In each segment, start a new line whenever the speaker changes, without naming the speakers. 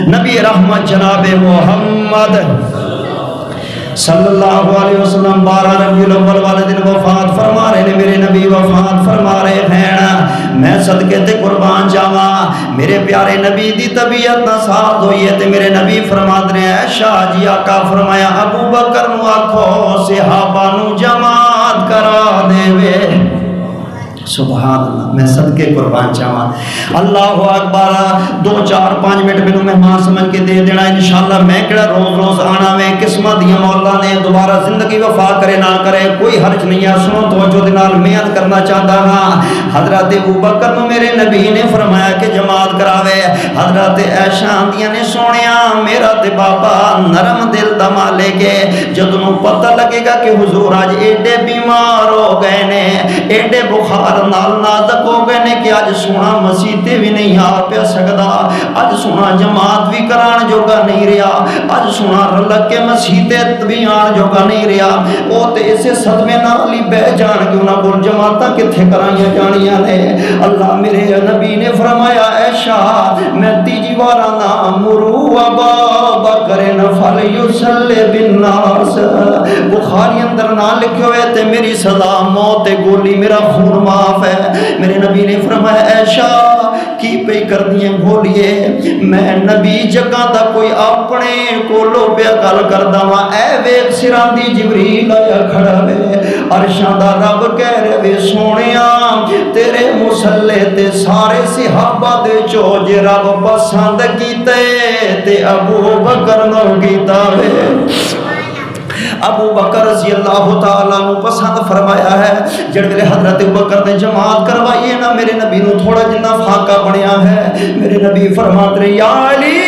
نبی رحمت جناب محمد صلی اللہ علیہ وسلم 12 ربیع الاول والے دن وفات فرما رہے نے. میرے نبی وفات فرما رہے ہیں. میں صدقے تے قربان جاواں. میرے پیارے نبی دی طبیعت نہ ساتھ ہوئی ہے تے میرے نبی فرماتے ہیں اے شاہ جی آقا فرمایا ابو بکر نو آکھو صحابہ نو جماعت کرا دے وے. سبحان اللہ. میں صدقے قربان چاہواں. اللہ اکبر. 2-4-5 منٹ مینوں مہمان سمجھ کے دے دینا انشاءاللہ. میں کہڑا روز روز آنا میں قسمت دیاں مولا نے دوبارہ زندگی وفا کرے نہ کرے کوئی حرج نہیں ہے. سنو توجہ دے نال میں عرض کرنا چاہتا ہاں. حضرت ابوبکر نو میرے نبی نے فرمایا کہ جماعت کراوے. حضرت عائشہ آندیاں نے سونیا میرا تے بابا نرم دل دا مالک ہے. جدوں پتہ لگے گا کہ حضور اج ایڈے بیمار ہو گئے نے ایڈے بخار نال نازک ہو گئے نے کہ اج سونا مسیتے بھی نہیں آ پیا سکدا. اج سونا جماعت بھی کران جوگا نہیں رہا. اج سونا رلک کے مسیتے بھی آن جوگا نہیں رہا. او تے اسے صدمے نال ہی بہ جان کہ انہاں کول جماعتاں کتھے کرائیاں جانیاں نے. اللہ میرے نبی نے فرمایا اے شاہ میں تیجی وارا نہ مرو ابا بکر فلیصلی بالناس. بخاری اندر نہ لکھے ہوئے تے میری سزا موت گولی میرا خون معاف ہے. میرے نبی نے فرمایا اے شاہ کی پہ کر دیے بولیے میں نبی جگہ دا کوئی اپنے کولو پیا گل کردا وا. اے ویکھ سراں دی جبریل آیا کھڑا وے عرشاں دا رب کہہ رہے وے سونیا تیرے مصلی تے سارے صحابہ دے چو جے رب پسند کیتے تے ابو بکر نو کیتا وے. ابو بکر رضی اللہ تعالیٰ عنہ پسند فرمایا ہے. جڑ ویلے حضرت ابو بکر نے جماعت کروائی نا میرے نبی نو تھوڑا جنہ فاقہ بنیا ہے. میرے نبی فرماتے رہے یا علی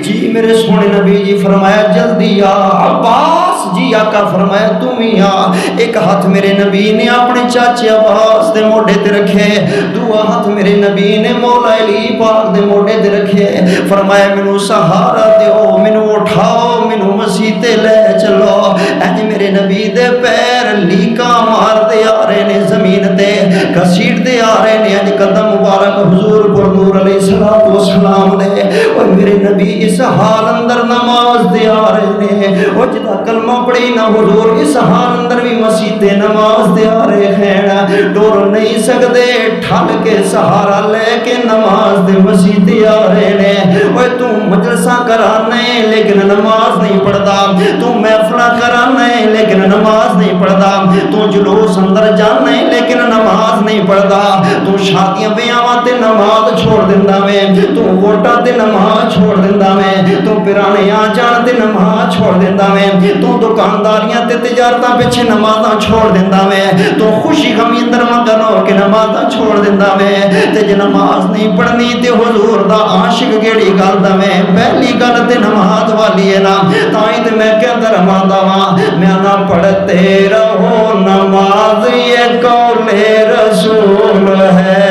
جی میرے سونے نبی جی فرمایا جلدی آ. عباس جی آقا فرمایا تم ہی آ. ایک ہاتھ میرے نبی نے اپنے چاچے عباس دے موڈے تے رکھے. دوسرا ہاتھ میرے نبی نے مولا علی پاک دے موڈے تے رکھے. فرمایا مینوں سہارا دیو مینوں اٹھاؤ مینوں مسیح تے لے چلو. اج میرے نبی دے پیر لیکا مار دے آ رہے نے زمین تے گھسیٹ دے آ رہے نے. اج قدم مبارک حضور پر نور علیہ الصلوۃ والسلام دے اور میرے نبی اس حال اندر نماز دے آ رہے نے. او جدا کلمہ پڑھی نہ حضور اس حال اندر بھی مسیح تے نماز دے آ رہے ہیں. ڈور نہیں سکدے ٹھل کے سہارا لے کے نماز دے مسیح تے آ رہے نے. اوے تو مجلساں کرانے لیکن نماز نہیں پڑھدا. تو محفلاں کرانے لیکن نماز نہیں پڑھدا. تو جلوس اندر جانے لیکن نماز نہیں پڑھدا. تو شادیاں بیاواں تے نماز چھوڑ دیندا ویں. تو ووٹاں تے نماز چھوڑ دیندا ویں. تو پرانے آ جان تے نماز چھوڑ دیندا ویں. تو دکانداریاں تے تجارتاں پیچھے نمازاں چھوڑ دیندا ویں. تو خوشی غمی اندر مگن ہو کے نمازاں چھوڑ دیندا ویں. تے جے نماز نہیں پڑھنی تے حضور دا عاشق کیڑی گل دا ویں. پہلی گل تے نماز والی ہے نا. تائیں تے میں کہندا رہاندا واں میں نہ پڑھتے رہو نماز یہ قول رسول ہے.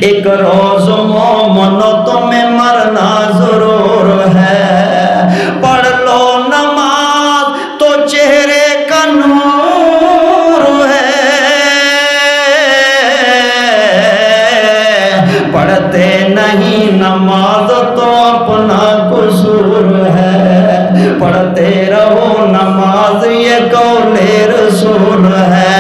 ایک روز مومن تمہیں مرنا ضرور ہے. پڑھ لو نماز تو چہرے کا نور ہے. پڑھتے نہیں نماز تو اپنا قصور ہے. پڑھتے رہو نماز یہ قول رسول ہے.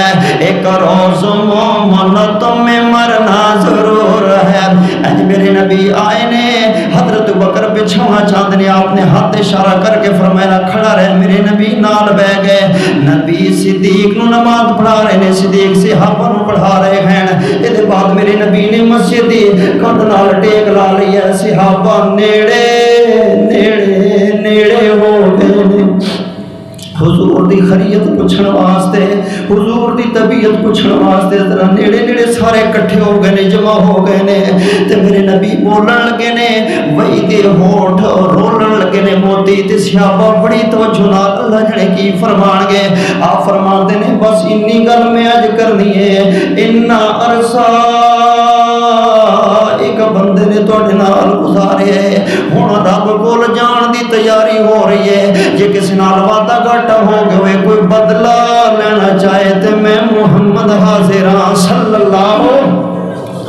ایک روز مومن تمہیں مرنا ضرور ہے. اج میرے نبی آئے نے حضرت بکر بچھونا چاند نے آپ نے ہاتھ اشارہ کر کے فرمایا کھڑا رہے. میرے نبی نال بہ گئے. نبی صدیق نو نماز پڑھا رہے نے. صدیق صحابہ نو پڑھا رہے ہیں. اس بعد میرے نبی نے مسجد دی کندھ نال ٹیک لا لی ہے. صحابہ نیڑے نیڑے نیڑے ہو گئے. حضور دی خیریت پوچھن واسطے حضور دی طبیعت پوچھن واسطے ذرا نیڑے نیڑے سارے اکٹھے ہو گئے نے جمع ہو گئے نے. تے میرے نبی بولن لگے نے وہی دے ہونٹ رولن لگے نے موتی. تے صحابہ بڑی توجہ نال اللہ جڑے کی فرمان گے آپ فرماتے نے بس انی گل میں اج کرنی ہے. انا عرصہ ایک بندے نے تواڈے نال گزارے ہن رب کول جان دی تیاری ہو رہی ہے. جے کسی نال وعدہ گھاٹا ہو گئے کوئی بدلہ لینا چاہے تے میں محمد حاضر ہاں صلی اللہ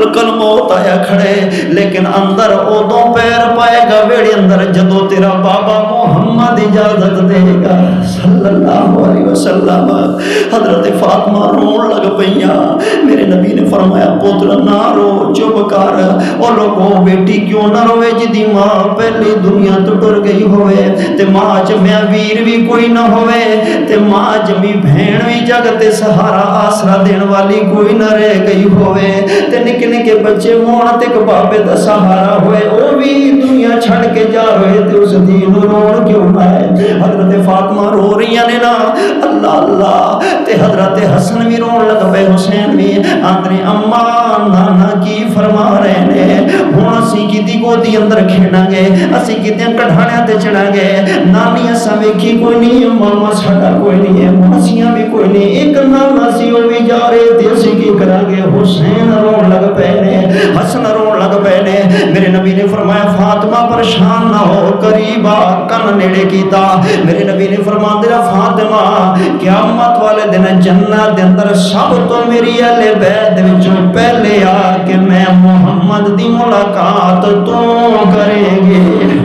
ملکل موت آیا کھڑے، لیکن اندر ادوں پیر پائے گا ویڑے اندر جدو تیرا بابا محمد اجازت دے گا صلی اللہ علیہ وسلم۔ حضرت فاطمہ رون لگ پئیاں۔ میرے نبی نے فرمایا پتر نہ رو، چپ کر۔ او لوگوں بیٹی کیوں نہ روے جدی ماں پہلی دنیا تو ٹر گئی ہوئے تے ماں جمیا ویر بھی کوئی نہ ہوئے تے ماں جمی بہن بھی جگ تے سہارا آسرا دین والی کوئی نہ رہ گئی ہوئے تے نکے نکے بچے ہون تے ایک بابے دا سہارا ہوئے، او بھی دنیا چھڑ کے جا رہے تے اس دین روڑ کیوں نہ ہے؟ حضرت فاطمہ رو رہی نے نا اللہ اللہ تے حضرت حسن بھی رون لگ پے، حسین بھی آندنے اماں نانا کی فرما رہے نے ہوں اسی کیتی گودی اندر کھیڑاں گے، اسی کیتی کڑھانے تے چڑھاں گے، نانی اساں ویکھی کوئی نہیں، ماما ساڈا کوئی نہیں ہے، ماسیاں بھی کوئی نہیں، ایک نانا سی وہ بھی جا رہے تے اسی کی کراں گے؟ حسین رون لگ پے نے، حسن رون لگ پے نے۔ میرے نبی نے فرمایا فاطمہ پریشان نہ ہو، قریب آ، کن نیڑے کیتا۔ میرے نبی نے فرما دیا فاطمہ قیامت والے دن جنت دے اندر سب تو میری اہل بیت وچوں پہلے آ کے میں محمد دی ملاقات تو کریں گے۔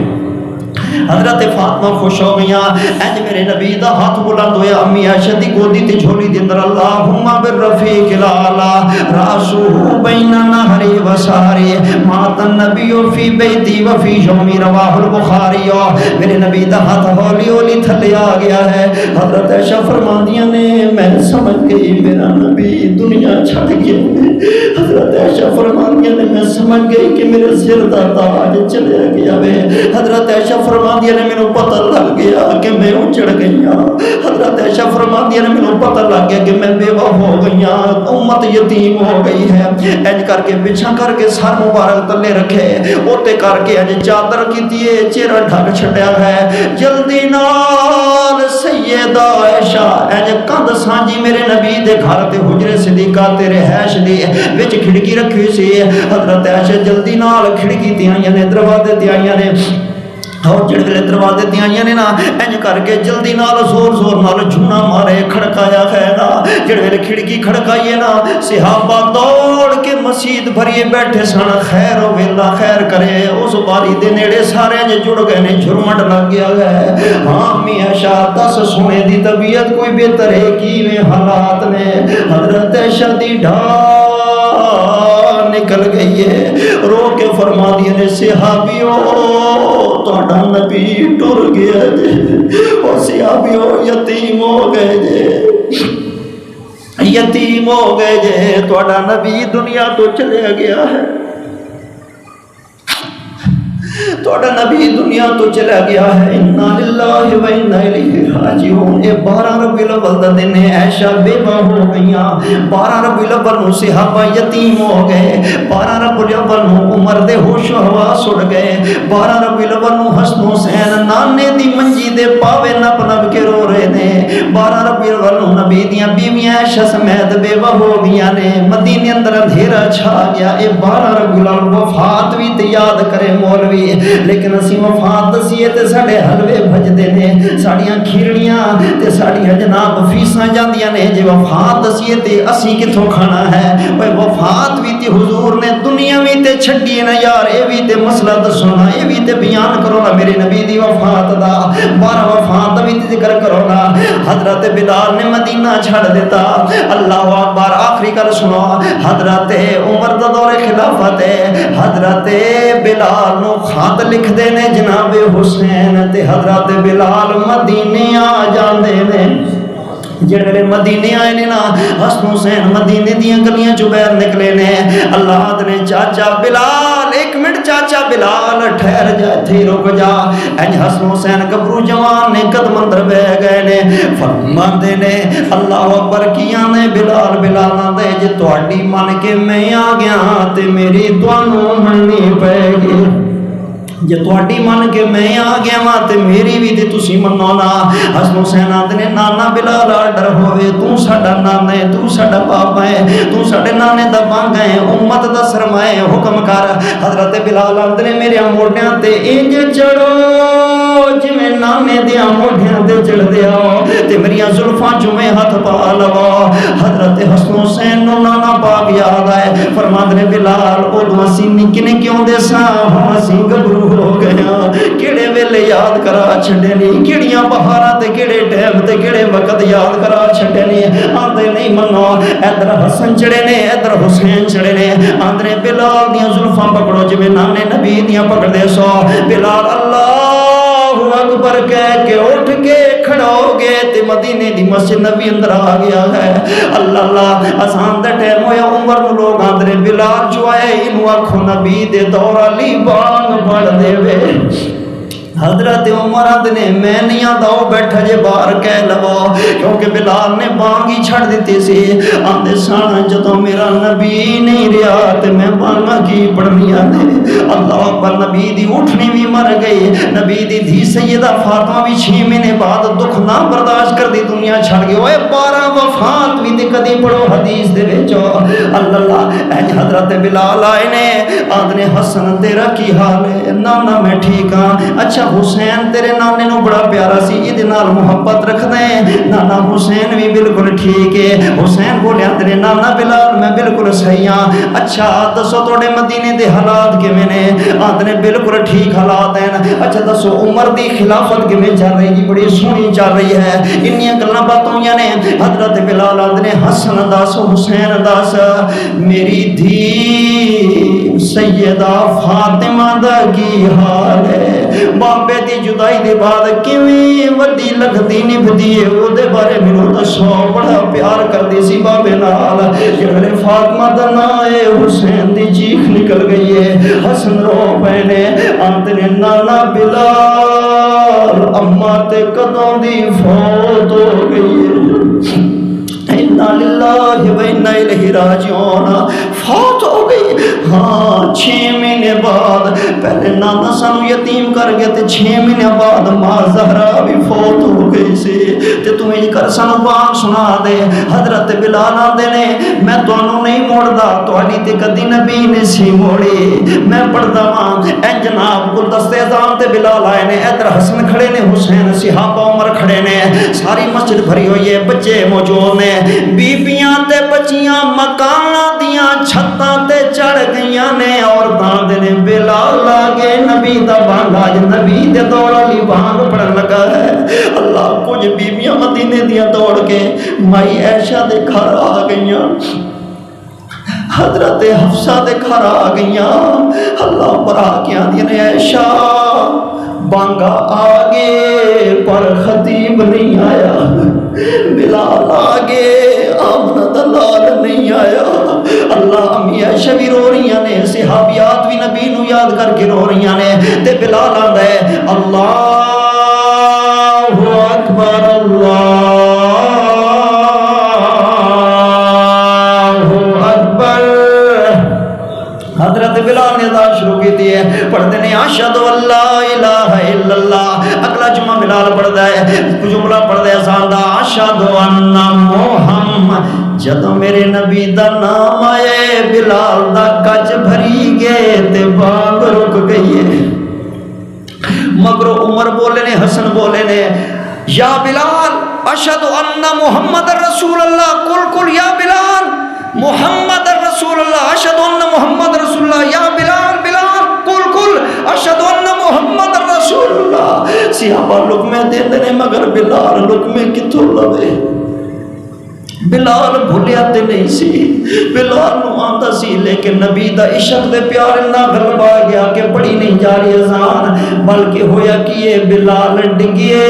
حضرت فاطمہ خوش ہو گیا، انج میرے نبی دا ہاتھ بلند ہویا، امی عائشہ دی گودی تے جھولی دے اندر اللہم بالرفیق الاعلی راسو بین نہری وساری مات النبی فی بیتی وفی یومی رواہ البخاری۔ میرے نبی دا ہاتھ ہولی ہولی تھلے آ گیا ہے۔ حضرت عائشہ فرماندیاں نے میں سمجھ گئی میرا نبی دنیا چھڑ گیا۔ حضرت عائشہ فرماندیاں نے میں سمجھ گئی کہ میرے سر دا تاج چلے گیا ہے۔ حضرت عائشہ فرماندیاں نے مینوں پتہ لگ گیا کہ میں اچڑ گئی ہاں۔ حضرت عائشہ فرماندیاں نے مینوں پتہ لگ گیا کہ میں بیوہ ہو گئی ہاں، امت یتیم ہو گئی ہے۔ انج کر کے بچھا کر کے سر مبارک تلے رکھے، اوتے کر کے انج چادر کیتی ہے، چہرہ ڈھک چھڈیا ہے۔ جلدی نال سیدہ عائشہ انج کندھ سانجی میرے نبی دے گھر تے حجرے صدیقہ تے رہائش دی وچ کھڑکی رکھی سی۔ حضرت عائشہ جلدی نال کھڑکی تے آئیاں نے، دروازے تے آئیاں نے، اور جڑے ویلے دروازے تے آئیاں نے نا انج کر کے جلدی نال زور زور نال جھونا مارے، کھڑکایا ہے نا۔ جڑے ویلے کھڑکی کھڑکائی ہے نا صحابہ دوڑ کے مسجد بھریے بیٹھے سن، خیر و ویلا خیر کرے۔ اس باری دے نیڑے سارے انج جڑ گئے نے، جھرمٹ لگ گیا ہے۔ ہاں امی عائشہ دس سونے دی طبیعت کوئی بہتر ہے کیویں حالات نے؟ حضرت عائشہ دی ڈھار نکل گئی ہے، رو کے فرما دیے نے صحابیوں تہاڈا نبی ٹر گیا جے، اور صحابیوں یتیم ہو گئے جے، یتیم ہو گئے جے، تہاڈا نبی دنیا تو چلے گیا ہے، تہاڈا نبی دنیا تو چلا گیا ہے۔ انا للہ و انا الیہ راجعون۔ اے 12 ربیع الاول دا دن ہے، عائشہ بیوہ ہو گئیاں۔ 12 ربیع الاول نو صحابہ یتیم ہو گئے۔ 12 ربیع الاول نو عمر دے ہوش و حواس اڑ گئے۔ 12 ربیع الاول نو حسن حسین نانے دی منجی دے پاوے نپ نپ کے رو رہے نے۔ 12 ربیع الاول نو نبی دیاں بیویاں عائشہ سمیت بیوہ ہو گئیاں نے۔ مدینے اندر اندھیرا چھا گیا۔ اے 12 ربیع الاول وفات بھی تے یاد کرے مولوی، لیکن اسی وفات دسیے تے ساڈے حلوے بھجدے نے، ساڈیاں کھیرڑیاں تے ساڈیاں جناب فیساں جاندیاں نے۔ جے وفات دسیے تے اسی کتھوں کھانا ہے؟ اوے وفات بھی تے حضور نے دنیا بھی تے چھڈی نا یار، اے بھی تے مسئلہ دسو نا، اے بھی تے بیان کرو نا میرے نبی دی وفات دا، 12 وفات دا بھی تے ذکر کرو نا۔ حضرت بلال نے مدینہ چھڑ دیتا، اللہ اکبر۔ آخری گل سنو، حضرت عمر دا دور خلافت ہے، حضرت بلال نو خط لکھ دے نے جناب حسین تے حضرت بلال مدینے آ جاندے نے۔ جڑے مدینے آئے نے نا حسن حسین مدینے دیاں گلیاں چوں باہر نکلے نے۔ اللہ نے چاچا بلال ایک منٹ، چاچا بلال ٹھہر جا، تھے رک جا۔ انج حسن حسین گبرو جوان نے قدم اندر بہ گئے نے، فرماندے نے اللہ اکبر کیاں نے بلال بلالاں دے جے تہاڈی من کے میں آ گیا تے میری تانوں مننی پے گی، جے تہاڈی من کے میں آ گیا ماں تے میری بھی تے تسی منو نا۔ حسن حسین آندے نے نانا بلال ڈر ہوے، تو ساڈا نانا ہے، تو ساڈا باپ ہے، تو ساڈے نانے دا بانگ ہے، امت دا سرمایہ، حکم کر۔ حضرت بلال آندے نے میرے موڈیاں تے انج چڑھو جویں نانے دیاں موڈیاں تے چڑھ دیا تے میریاں زلفاں چوں میں ہاتھ پا لو۔ حضرت حسن حسین نو نانا پاک خواب یاد آئے فرماندے نے بلال اودوں اسی نکے نکے ہوندے ساں ہن اسی گبرو ہو گئے ہاں کیڑے ویلے یاد کرا چھڈے نہیں کیڑیاں بہاراں تے کیڑے ٹائم تے کیڑے وقت یاد کرا چھڈے نہیں آندے نہیں منو ادھر حسن چڑے نے ادھر حسین چڑے نے آندے بلال دیاں زلفاں پکڑو جویں نانے نبی دیاں پکڑدے سو بلال اللہ اکبر کہہ کے اٹھ کے کھڑا ہو گئے تے مدینے دی مسجد نبی اندر آ گیا ہے اللہ اللہ آسان دا ٹائم ہویا عمر نو لوگ آندے بلال جو آئے انو آکھو نبی دے دور علی بانگ پڑھ دے وے حضرت عمر نے میں نہیں آتا وہ بیٹھا جے باہر کہہ لو کیونکہ بلال نے بانگی چھڑ دیتی سی آندے سانا جدو میرا نبی نہیں رہا تے میں بانگا کی پڑھنی آنے اللہ اکبر نبی دی اٹھنی بھی مر گئی نبی دی دھی سیدہ فاطمہ بھی 6 مہینے بعد دکھ نہ برداشت کر دی دنیا چھڑ گئی اوے 12 وفات بھی تے کدی پڑھو حدیث دے وچ اللہ اللہ اے حضرت بلال آئے نے آندے حسن تیرا کی حال ہے نانا میں ٹھیک ہاں اچھا حسین تیرے نانے نو بڑا پیارا سی یہ نال محبت رکھ دیں نانا حسین بھی بالکل ٹھیک ہے حسین بولیا تیرے نانا بلال میں بالکل صحیح ہاں اچھا دسو توڑے مدینے دے حالات کیویں نے آندے بالکل ٹھیک حالات ہیں اچھا دسو عمر دی خلافت کیویں چل رہی ہے بڑی سونی چل رہی ہے انیاں گلاں باتاں ہویاں نے حضرت بلال آندے حسن دس حسین دس میری دھی سیدہ فاطمہ دا کی حال ہے بابے دی جدائی دے بعد کیویں وڈی لگدی نبھدی ہے او دے بارے مینوں دسو بڑا پیار کردی سی بابے نال جڑے فاطمہ دا نام ہے حسین دی چیخ نکل گئی ہے حسن رو پہنے آندے نے نانا بلال اماں تے کدوں دی فوت ہو گئی ہے اِنَّا لِلَّهِ وَإِنَّا إِلَيْهِ رَاجِعُونَ فوت ہو گئی ہاں 6 مہینے بعد پہلے نانا سانو یتیم کر گئے تے 6 مہینے بعد ماں زہرا بھی فوت ہو گئی سی تے تمہیں یہ کر سانو بات سنا دے حضرت بلال آندے نے میں تانوں نہیں موڑدا تہاڈی تے کدی نبی نے سی موڑی میں پڑھدا واں اے جناب گلدستے اذان تے بلال آئے نے ادھر حسن کھڑے نے حسین صحابہ عمر کھڑے نے ساری مسجد بھری ہوئی ہے بچے موجود نے بیبیاں تے بچیاں مکاناں دیاں چھتاں تے چڑھ گئیاں نے عورتاں دے نے بلال آگے نبی دا بانگ آج نبی دے دور علی بانگ پڑھن لگا ہے اللہ کچھ بیبیاں مدینے دیاں دوڑ کے مائی عائشہ دے گھر آ گئیاں حضرت حفصہ دے گھر آ گئیاں اللہ پر آ کے آندی نے عائشہ بانگا آگے پر خطیب نہیں آیا بلال آگے آمنہ دلال نہیں آیا اللہ امی عائشہ بھی رو رہی نے صحابیات بھی نبی نو یاد کر کے رو رہی نے تے بلال آندا ہے اللہ اکبر اللہ اکبر حضرت بلال نے اذان شروع کی تھی ہے پڑھتے ہیں اشہد ان لا الہ الا اللہ اگلا جمعہ بلال پڑھتا ہے جملہ پڑھتا ہے اذان دا اشہد ان محمد جدو میرے نبی دا نام آئے بلال دا کچ بھری گئے تے بانگ رک گئی ہے مگر عمر بولے نے حسن بولے نے یا بلال اشہد ان محمد رسول اللہ کل یا بلال محمد رسول اللہ اشہد ان محمد رسول اللہ یا بلال بلال کل اشہد ان محمد رسول اللہ صحابہ لقمے دیندے نے مگر بلال لقمے کتھوں لوے بلال بھولیا تے نہیں سی بلال نو آندا سی لیکن نبی دا عشق دے پیار نہ غلب آ گیا کہ پڑھی نہیں جا رہی اذان بلکہ ہویا کہ بلال ڈگیے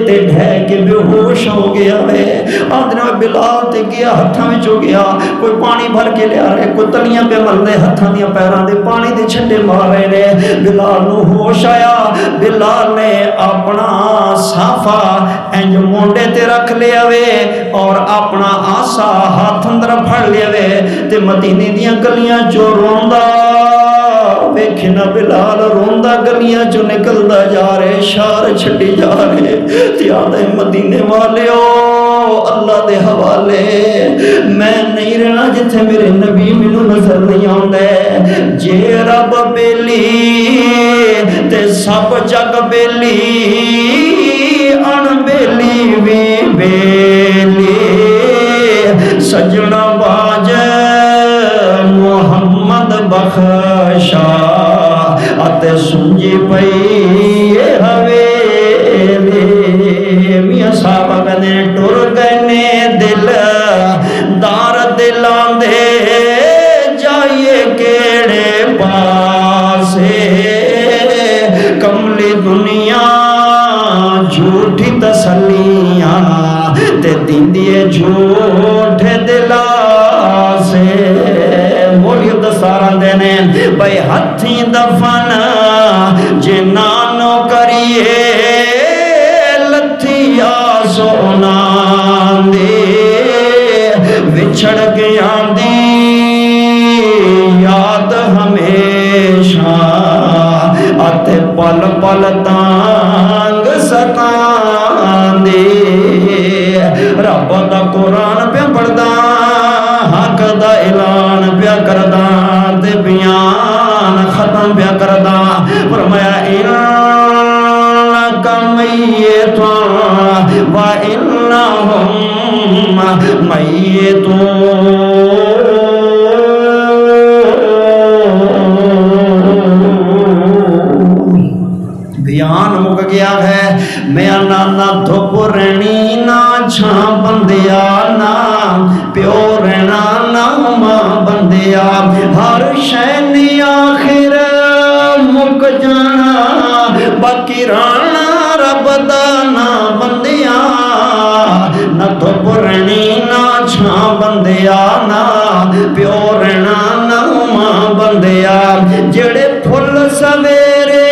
تے ڈھے کے بے ہوش ہو گیا ہے آندنے بلال تے گیا ہتھاں وچ ہو گیا کوئی پانی بھر کے لے آ رہے کوئی تلیاں پہ مل دے ہتھاں دیاں پیراں دے پانی دے چھٹے مار رہے نے بلال نو ہوش آیا بلال نے اپنا صافا انج مونڈے تے رکھ لیا وے اور اپنا آسا ہاتھ اندر پھڑ لیا وے تے مدینے دیاں گلیاں جو روندا ویکھے نا بلال روندا گلیاں جو نکلدا جا رہے شار چھٹی جا رہے تے آدھے مدینے والیو اللہ دے حوالے میں نہیں رہنا جتھے میرے نبی مینوں نظر نہیں آندے جے رب بیلی تے سب جگ بیلی ان بیلی وی بیلی سجنا باج بخشا اتے سنجی پئی حویلی میاں صاحب کہنے ٹر گئے دل دار دلان دے جائیے کیڑے پاسے کملی دنیا جھوٹی تسلیاں تے دیندیے جھوٹے دلا سے مولی دستاراں دینے بھائی ہتھی دفن جنانو کریے لتھیا سونا دے وچھڑ گیا دی یاد ہمیشہ اتے پل پل تانگ ستان دے رب دا قرآن پہ پڑھدا حق دا اعلان پہ کردا تے بیان ختم پہ کردا فرمایا انکا میتون و انہم میتون بیان مک گیا ہے میں نانا دھوپ رہنی نا چھاں بندیا نا پیو رہنا نا ماں بندیا ہر شہنی آخر مک جانا باقی رانا رب دانا بندیا نہ دھوپ رہنی نا چھاں بندیا نا پیو رہنا نا ماں بندیا جڑے پھل سویرے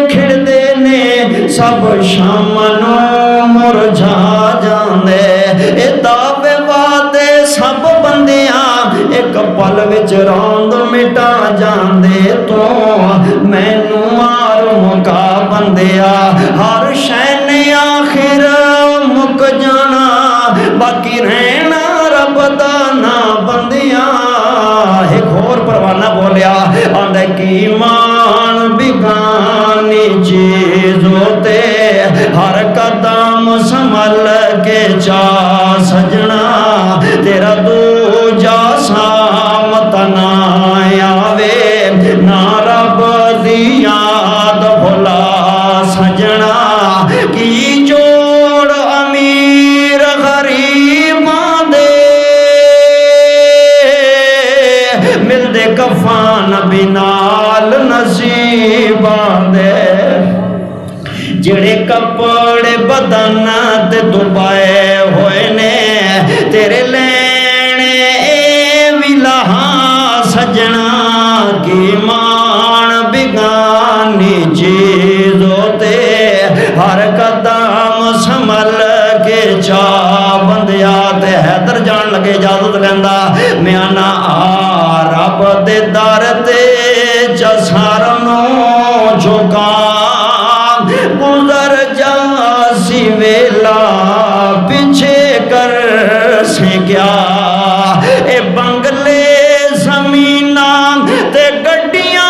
کھڑدے نے سب شام نو مرجھا جاندے اے دعوے وعدے سب بندیاں ایک پل وچ روند مٹا جاندے تو مینوں مار مکا بندیا ہر شے نے آخر مک جانا باقی رہنا رب دا نا بندیاں ایک اور پروانہ بولیا آندے کی مان بگانی چیز ہوتے ہر قدم سنبھل کے چا سجنا تیرا دو جا سامت نہ آوے نہ رب دی یاد بھلا سجنا کی جوڑ امیر غریباں دے مل دے کفان بنال نصیباں دے جڑے کپڑے بدن تے دبائے ہوئے نے تیرے لینے ویلہاں سجنا کی مان بگانی چیزوں تے ہر قدم سنبھل کے چا بندیا تے حیدر جان لگے اجازت لیندا میں آنا آ رب دے در تے جسارنوں جھکا گزر جا سی ویلا پیچھے کر سے کیا اے بنگلے زمیناں تے گڈیاں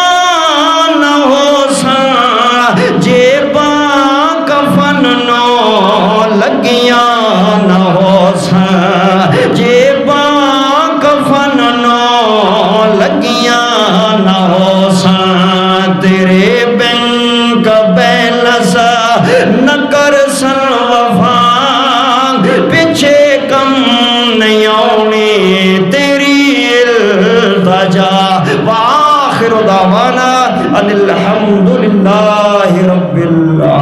نہ ہو سن جیباں کفن نو لگیاں نہ ہو سن جیباں کفن نو لگیاں نہ ہو سن تیرے بینک بیلنس نہ کر سن وفا پیچھے کم نہیں آنی تیری التجا وآخر دعوانا ان